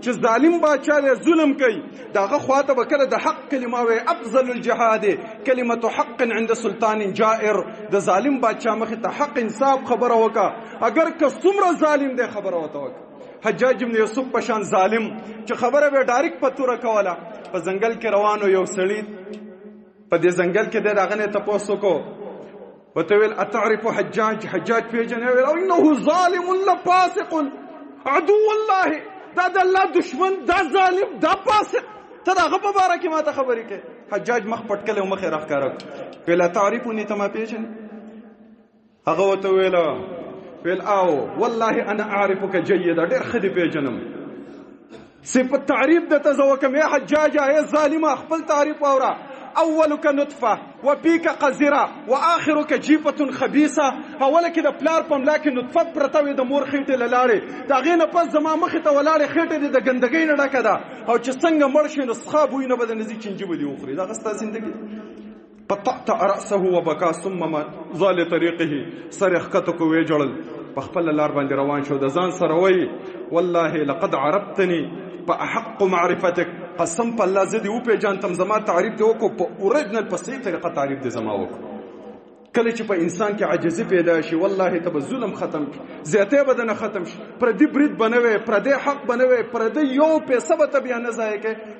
چې ظالم باچا دی ظلم کوي دغه خواته به کله د حق کلمه وي افضل الجهاد کلمه حق عند سلطان جائر د ظالم باچا مخې ته حق انصاف خبره وکړه اگر که څومره ظالم دی خبره ورته وکړه حجاج بن یوسف پشان ظالم چې خبره به ډایرکټ په توره کوله په ځنګل کې روانو یو سړی په دې ځنګل کې د هغه نه تپوس وکړو ورته ویل اتعرف حجاج پیژنې ویل انه ظالم لفاسق عدو الله دا د الله دشمن دا ظالم دا فاسق ته د هغه په باره کې ما ته خبرې کوې حجاج مخ پټ کړی او مخ یې راښکاره کړ ویل اتعرفني ته ما پیژنې هغه ورته ویل او والله انا اعرفك جيدا ډېر ښه دې پیژنم صفت تعریف درته زه وکړم ای حجاجه ای ظالمه خپل تعریف واوره اولك نطفه وبيك قذره واخرك جيفه خبيثه اوله کې د پلار په ملا کې نطفه پرته وي د مور خېټې له لارې د هغې نه پس زما مخې ته ولاړې خېټې دې د ګندګۍ نه ډکه ده او چې څنګه مړ شي نو څښا بوی نه به د نزي چینجي به دې وخوري دغه ستا زندګي قطعت رأسه وبكى ثم ظل طريقه سر ښکته کو ویې جړل په خپل لار باندې روان شو د ځان سره وایي والله لقد عرفتني فأحق معرفتك قسم په الله زه دې وپېژانتم زما تعریف دې وکړو په اوریجنل په صحیح طریقه تعریف دې زما وکړو کله چې په انسان کې عاجزي پیدا شي والله ته به ظلم ختم شي زیاتی به دنه ختم شي پردي برید به نه وي پردی حق به نه وي پردی یو پیسه به ته بیا نه ضایع کوې